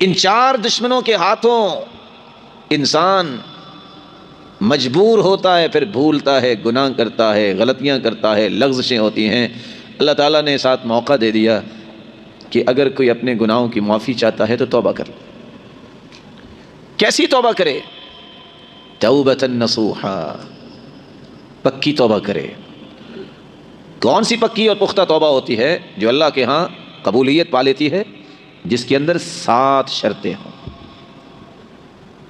ان چار دشمنوں کے ہاتھوں انسان مجبور ہوتا ہے، پھر بھولتا ہے، گناہ کرتا ہے، غلطیاں کرتا ہے، لغزشیں ہوتی ہیں۔ اللہ تعالیٰ نے ساتھ موقع دے دیا کہ اگر کوئی اپنے گناہوں کی معافی چاہتا ہے تو توبہ کر لے۔ کیسی توبہ کرے؟ توبۃ نصوحا، پکی توبہ کرے۔ کون سی پکی اور پختہ توبہ ہوتی ہے؟ جو اللہ کے ہاں قبولیت پا لیتی ہے، جس کے اندر 7 شرطیں ہوں۔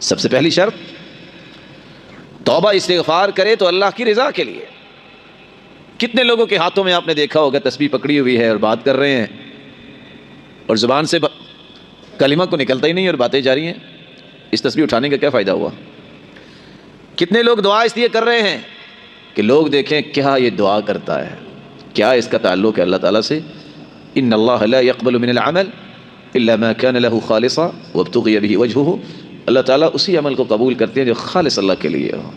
سب سے پہلی شرط، توبہ استغفار کرے تو اللہ کی رضا کے لیے۔ کتنے لوگوں کے ہاتھوں میں آپ نے دیکھا ہوگا تسبیح پکڑی ہوئی ہے اور بات کر رہے ہیں اور زبان سے کلمہ کو نکلتا ہی نہیں اور باتیں جاری ہیں۔ اس تسبیح اٹھانے کا کیا فائدہ ہوا؟ کتنے لوگ دعا اس لیے کر رہے ہیں کہ لوگ دیکھیں کیا یہ دعا کرتا ہے، کیا اس کا تعلق ہے اللہ تعالیٰ سے۔ ان اللہ لا يقبل من العمل الا ما كان له خالصا وابتغي به وجهه، اللہ تعالیٰ اسی عمل کو قبول کرتے ہیں جو خالص اللہ کے لیے ہو،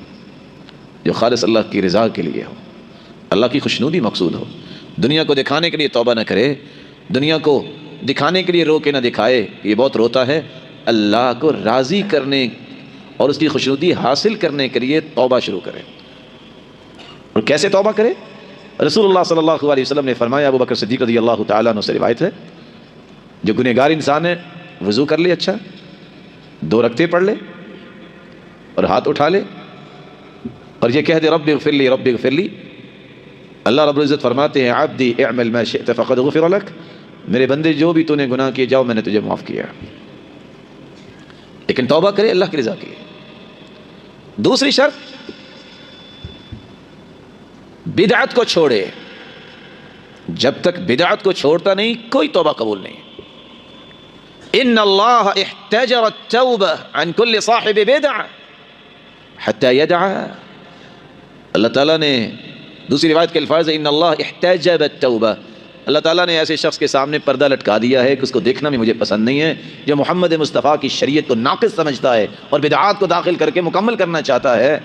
جو خالص اللہ کی رضا کے لیے ہو، اللہ کی خوشنودی مقصود ہو۔ دنیا کو دکھانے کے لیے توبہ نہ کرے، دنیا کو دکھانے کے لیے رو کے نہ دکھائے یہ بہت روتا ہے، اللہ کو راضی کرنے اور اس کی خوشنودی حاصل کرنے کے لیے توبہ شروع کرے۔ اور کیسے توبہ کرے؟ رسول اللہ صلی اللہ علیہ وسلم نے فرمایا، ابو بکر صدیق رضی اللہ تعالیٰ عنہ سے روایت ہے، جو گنہگار انسان ہے وضو کر لے، اچھا 2 رکعتیں پڑھ لے اور ہاتھ اٹھا لے اور یہ کہہ دے رب اغفر لی رب اغفر لی۔ اللہ رب العزت فرماتے ہیں عبدی اعمل ما شئت فقد غفر لک، میرے بندے جو بھی تو نے گناہ کیے جاؤ میں نے تجھے معاف کیا۔ لیکن توبہ کرے اللہ کی رضا کے لیے۔ دوسری شرط، بدعت کو چھوڑے۔ جب تک بدعت کو چھوڑتا نہیں کوئی توبہ قبول نہیں۔ ان اللہ احتجر التوبہ عن کل صاحب بدعہ حتی یدعہ، اللہ تعالیٰ نے دوسری روایت کے الفاظ ان اللہ احتجب التوبہ، اللہ تعالیٰ نے ایسے شخص کے سامنے پردہ لٹکا دیا ہے کہ اس کو دیکھنا بھی مجھے پسند نہیں ہے، جو محمد مصطفیٰ کی شریعت کو ناقص سمجھتا ہے اور بدعات کو داخل کر کے مکمل کرنا چاہتا ہے،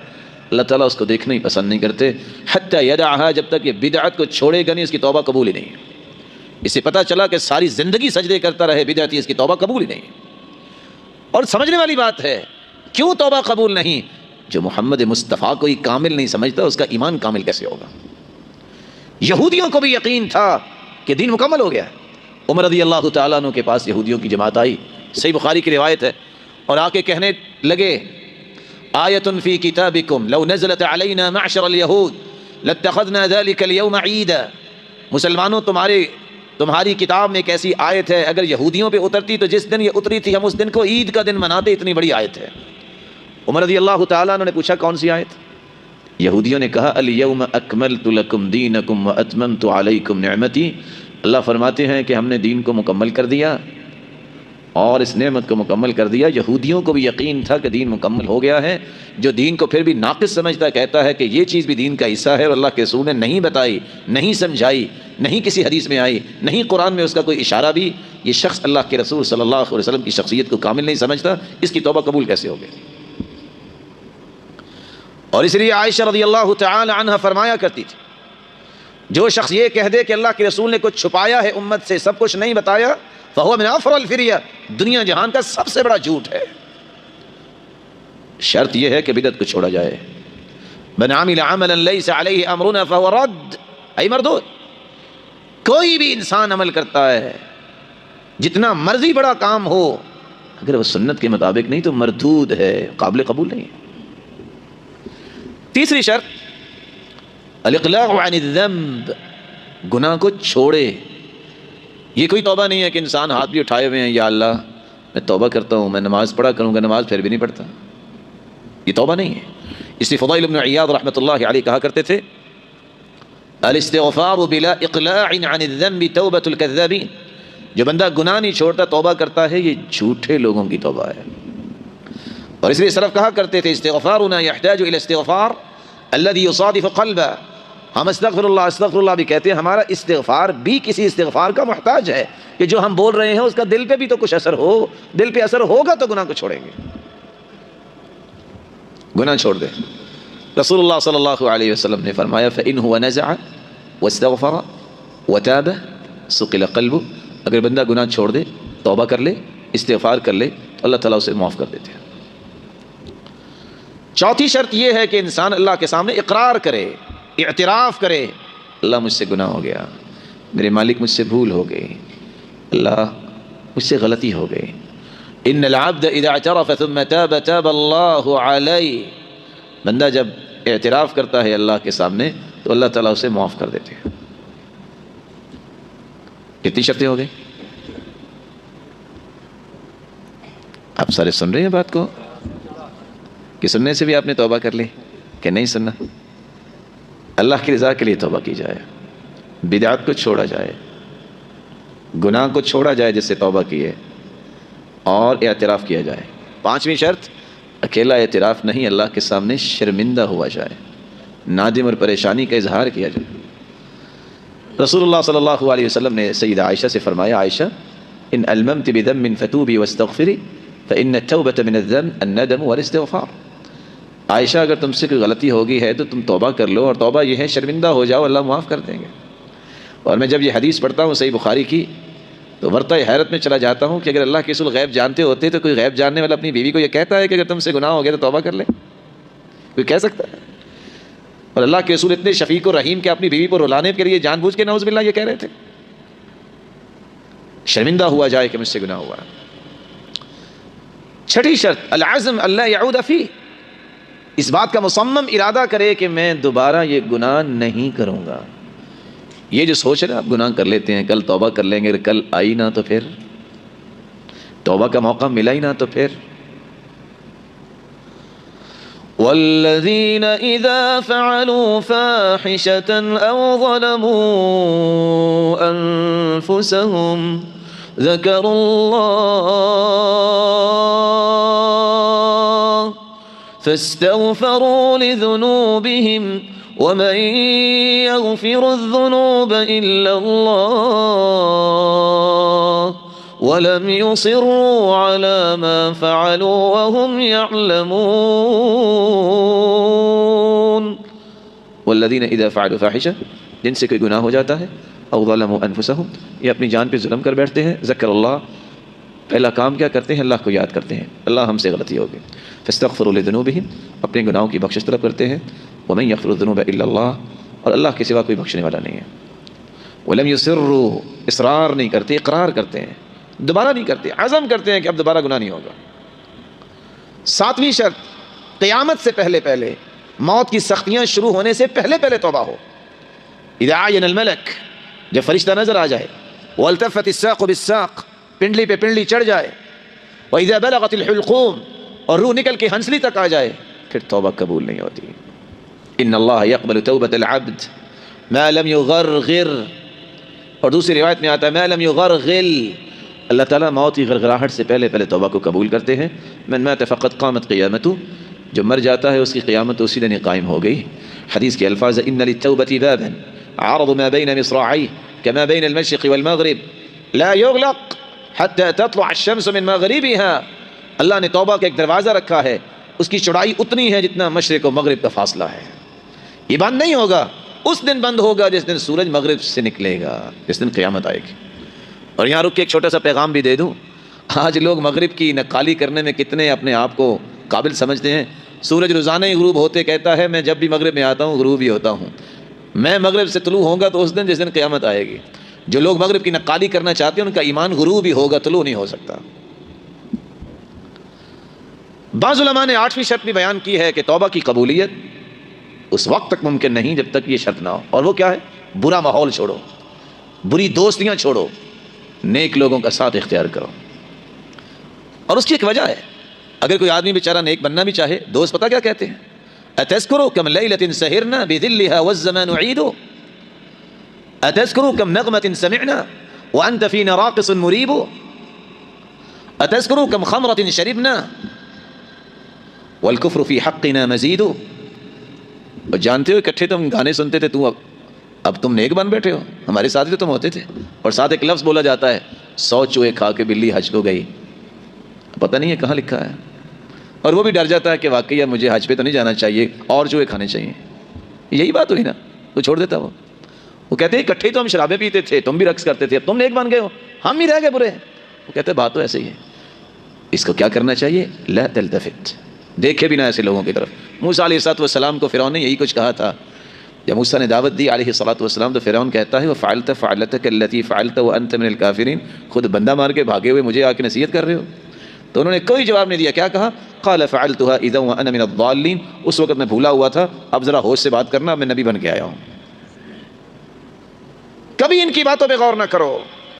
اللہ تعالیٰ اس کو دیکھنا ہی پسند نہیں کرتے۔ حتی یدعہ، جب تک یہ بدعت کو چھوڑے گا نہیں اس کی توبہ قبول ہی نہیں۔ اس سے پتہ چلا کہ ساری زندگی سجدے کرتا رہے بدعتی، اس کی توبہ قبول ہی نہیں۔ اور سمجھنے والی بات ہے، کیوں توبہ قبول نہیں؟ جو محمد مصطفیٰ کو ہی کامل نہیں سمجھتا اس کا ایمان کامل کیسے ہوگا؟ یہودیوں کو بھی یقین تھا کہ دین مکمل ہو گیا۔ عمر رضی اللہ تعالیٰ عنہ کے پاس یہودیوں کی جماعت آئی، صحیح بخاری کی روایت ہے، اور آ کے کہنے لگے آیۃ فی کتابکم لو نزلت علینا معشر الیہود لاتخذنا ذلک اليوم عیدا، مسلمانوں تمہاری کتاب میں ایک ایسی آیت ہے، اگر یہودیوں پہ اترتی تو جس دن یہ اتری تھی ہم اس دن کو عید کا دن مناتے، اتنی بڑی آیت ہے۔ عمر رضی اللہ تعالیٰ عنہ نے پوچھا کون سی آیت؟ یہودیوں نے کہا الیوم اکملت لکم دینکم واتممت علیکم نعمتی، اللہ فرماتے ہیں کہ ہم نے دین کو مکمل کر دیا اور اس نعمت کو مکمل کر دیا۔ یہودیوں کو بھی یقین تھا کہ دین مکمل ہو گیا ہے، جو دین کو پھر بھی ناقص سمجھتا کہتا ہے کہ یہ چیز بھی دین کا حصہ ہے اور اللہ کے رسول نے نہیں بتائی، نہیں سمجھائی، نہیں کسی حدیث میں آئی، نہیں قرآن میں اس کا کوئی اشارہ بھی، یہ شخص اللہ کے رسول صلی اللہ علیہ وسلم کی شخصیت کو کامل نہیں سمجھتا، اس کی توبہ قبول کیسے ہوگی؟ اور اس لیے عائشہ رضی اللہ تعالی عنہ فرمایا کرتی تھی، جو شخص یہ کہہ دے کہ اللہ کے رسول نے کچھ چھپایا ہے امت سے، سب کچھ نہیں بتایا، فہو من افر الفریہ، دنیا جہان کا سب سے بڑا جھوٹ ہے۔ شرط یہ ہے کہ بدعت کو چھوڑا جائے۔ من عمل عملا لیس علیہ امرنا فہو رد، ای مردود، کوئی بھی انسان عمل کرتا ہے جتنا مرضی بڑا کام ہو، اگر وہ سنت کے مطابق نہیں تو مردود ہے، قابل قبول نہیں ہے۔ تیسری شرط الاقلاع عن الذنب، گناہ کو چھوڑے۔ یہ کوئی توبہ نہیں ہے کہ انسان ہاتھ بھی اٹھائے ہوئے ہیں، یا اللہ میں توبہ کرتا ہوں، میں نماز پڑھا کروں گا، نماز پھر بھی نہیں پڑھتا، یہ توبہ نہیں ہے۔ اس لیے فضیل بن عیاض رحمۃ اللہ علیہ کہا کرتے تھے الاستغفار بلا اقلاع عن الذنب توبۃ الکذابین، جو بندہ گناہ نہیں چھوڑتا توبہ کرتا ہے یہ جھوٹے لوگوں کی توبہ ہے۔ اور اس لیے سلف کہا کرتے تھے استغفارنا يحتاج الى استغفار الذي يصادف قلبه، ہم استغفر اللہ بھی کہتے ہیں، ہمارا استغفار بھی کسی استغفار کا محتاج ہے کہ جو ہم بول رہے ہیں اس کا دل پہ بھی تو کچھ اثر ہو، دل پہ اثر ہوگا تو گناہ کو چھوڑیں گے۔ گناہ چھوڑ دے۔ رسول اللہ صلی اللہ علیہ وسلم نے فرمایا فإن هو نزع واستغفر وتاب سقل قلبه، اگر بندہ گناہ چھوڑ دے، توبہ کر لے استغفار کر لے تو اللہ تعالیٰ اسے معاف کر دیتے ہیں۔ چوتھی شرط یہ ہے کہ انسان اللہ کے سامنے اقرار کرے، اعتراف کرے، اللہ مجھ سے گناہ ہو گیا، میرے مالک مجھ سے بھول ہو گئی، اللہ مجھ سے غلطی ہو گئی۔ ان العبد اذا اعترف ثم تاب تاب اللہ علیہ، بندہ جب اعتراف کرتا ہے اللہ کے سامنے تو اللہ تعالیٰ اسے معاف کر دیتے ہیں۔ کتنی شرطیں ہو گئی؟ آپ سارے سن رہے ہیں بات کو کہ سننے سے بھی آپ نے توبہ کر لی کہ نہیں سننا؟ اللہ کی رضا کے لیے توبہ کی جائے، بدعات کو چھوڑا جائے، گناہ کو چھوڑا جائے جس سے توبہ کی ہے، اور اعتراف کیا جائے۔ پانچویں شرط، اکیلا اعتراف نہیں، اللہ کے سامنے شرمندہ ہوا جائے، نادم اور پریشانی کا اظہار کیا جائے۔ رسول اللہ صلی اللہ علیہ وسلم نے سیدہ عائشہ سے فرمایا، عائشہ ان الممت بذنب فتوبی واستغفری فإن التوبة من الذنب الندم والاستغفار۔ عائشہ اگر تم سے کوئی غلطی ہوگی ہے تو تم توبہ کر لو، اور توبہ یہ ہے شرمندہ ہو جاؤ، اللہ معاف کر دیں گے۔ اور میں جب یہ حدیث پڑھتا ہوں صحیح بخاری کی تو ورطہ حیرت میں چلا جاتا ہوں کہ اگر اللہ کے رسول غیب جانتے ہوتے تو کوئی غیب جاننے والا اپنی بیوی کو یہ کہتا ہے کہ اگر تم سے گناہ ہو گیا تو توبہ کر لے؟ کوئی کہہ سکتا ہے؟ اور اللہ کے رسول اتنے شفیق و رحیم کہ اپنی بیوی کو رلانے کے لیے جان بوجھ کے نعوذ باللہ یہ کہہ رہے تھے، شرمندہ ہوا جائے کہ مجھ سے گناہ ہوا۔ چھٹی شرط، العزم اللہ یعود فی، اس بات کا مصمم ارادہ کرے کہ میں دوبارہ یہ گناہ نہیں کروں گا۔ یہ جو سوچ رہے آپ گناہ کر لیتے ہیں، کل توبہ کر لیں گے، کل آئی نہ تو پھر توبہ کا موقع ملا ہی نہ تو پھر۔ والذین اذا فعلوا فاحشة او ظلموا انفسهم ذکروا اللہ فاستغفروا لذنوبهم ومن يغفر الذنوب إلا الله ولم يصروا على ما فعلوا وهم يعلمون۔ والذین اذا فعلوا فاحشة، جن سے کوئی گناہ ہو جاتا ہے، او ظلموا انفسهم، یہ اپنی جان پہ ظلم کر بیٹھتے ہیں، ذکر اللہ، پہلا کام کیا کرتے ہیں؟ اللہ کو یاد کرتے ہیں، اللہ ہم سے غلطی ہو گئی، فاستغفروا لذنوبهم، اپنے گناہوں کی بخشش طلب کرتے ہیں، ومن یغفر الذنوب الا اللہ، اور اللہ کے سوا کوئی بخشنے والا نہیں ہے، ولم یصروا، اصرار نہیں کرتے، اقرار کرتے ہیں، دوبارہ نہیں کرتے، عزم کرتے ہیں کہ اب دوبارہ گناہ نہیں ہوگا۔ ساتویں شرط، قیامت سے پہلے پہلے، موت کی سختیاں شروع ہونے سے پہلے پہلے توبہ ہو۔ اذا عین الملک، جب فرشتہ نظر آ جائے، والتفت الساق بالساق، پنڈلی پہ پنڈلی چڑھ جائے، واذا بلغت الحلقوم، اور روح نکل کے ہنسلی تک آ جائے، پھر توبہ قبول نہیں ہوتی۔ ان اللہ یقبل توبۃ العبد ما لم یغرغر، اور دوسری روایت میں آتا ہے ما لم یغرغل، اللہ تعالیٰ موت کی غرغراہٹ سے پہلے پہلے توبہ کو قبول کرتے ہیں۔ من مات فقد قامت قیامتہ، جو مر جاتا ہے اس کی قیامت اسی دن قائم ہو گئی۔ حدیث کے الفاظ، ان للتوبۃ بابا عرض ما بین مصراعیہ كما بين المشرق والمغرب لا يغلق حتى تطلع الشمس من مغربها، اللہ نے توبہ کا ایک دروازہ رکھا ہے، اس کی چوڑائی اتنی ہے جتنا مشرق و مغرب کا فاصلہ ہے، یہ بند نہیں ہوگا، اس دن بند ہوگا جس دن سورج مغرب سے نکلے گا، جس دن قیامت آئے گی۔ اور یہاں رک کے ایک چھوٹا سا پیغام بھی دے دوں، آج لوگ مغرب کی نقالی کرنے میں کتنے اپنے آپ کو قابل سمجھتے ہیں۔ سورج روزانہ ہی غروب ہوتے کہتا ہے میں جب بھی مغرب میں آتا ہوں غروب ہی ہوتا ہوں، میں مغرب سے طلوع ہوں گا تو اس دن جس دن قیامت آئے گی۔ جو لوگ مغرب کی نقالی کرنا چاہتے ہیں ان کا ایمان غروب ہی ہوگا، طلوع نہیں ہو سکتا۔ بعض علماء نے آٹھویں شرط بھی بیان کی ہے کہ توبہ کی قبولیت اس وقت تک ممکن نہیں جب تک یہ شرط نہ ہو، اور وہ کیا ہے؟ برا ماحول چھوڑو، بری دوستیاں چھوڑو، نیک لوگوں کا ساتھ اختیار کرو۔ اور اس کی ایک وجہ ہے، اگر کوئی آدمی بیچارہ نیک بننا بھی چاہے، دوست پتہ کیا کہتے ہیں؟ اتذکروا کم لیلۃ سہرنا بذلها والزمان عید، اتذکروا کم نغمۃ سمعنا وانت فینا راقص مریب، اتذکروا کم خمرۃ شربنا والکفر فی حقنا مزید۔ اور جانتے ہو اکٹھے تم گانے سنتے تھے، اب تم نیک بن بیٹھے ہو، ہمارے ساتھ بھی تم ہوتے تھے، اور ساتھ ایک لفظ بولا جاتا ہے 100 چوہے کھا کے بلی حج کو گئی، پتہ نہیں ہے کہاں لکھا ہے، اور وہ بھی ڈر جاتا ہے کہ واقعی اب مجھے حج پہ تو نہیں جانا چاہیے، اور چوہے کھانے چاہیے۔ یہی بات ہوئی نا، وہ چھوڑ دیتا وہ کہتے ہیں اکٹھے تو ہم شرابیں پیتے تھے، تم بھی رقص کرتے تھے، اب تم نیک بن گئے ہو، ہم ہی رہ گئے برے۔ وہ کہتے ہیں بات تو ایسے ہی ہے، اس کو کیا کرنا چاہیے؟ لا تلتفت، دیکھے بھی نہ ایسے لوگوں کی طرف۔ موسیٰ علیہ السلام کو فرعون نے یہی کچھ کہا تھا جب موسیٰ نے دعوت دی علیہ السلام، تو فرعون کہتا ہے وَفَعَلْتَ فَعَلَتَكَ الَّتِي فَعَلْتَ وَأَنْتَ مِنَ الْكَافِرِينَ، خود بندہ مار کے بھاگے ہوئے مجھے آ کے نصیحت کر رہے ہو؟ تو انہوں نے کوئی جواب نہیں دیا، کیا کہا؟ قَالَ فَعَلْتُهَا إِذًا وَأَنَا مِنَ الضَّالِّينَ، اس وقت میں بھولا ہوا تھا، اب ذرا ہوش سے بات کرنا، میں نبی بن کے آیا ہوں۔ کبھی ان کی باتوں پہ غور نہ کرو۔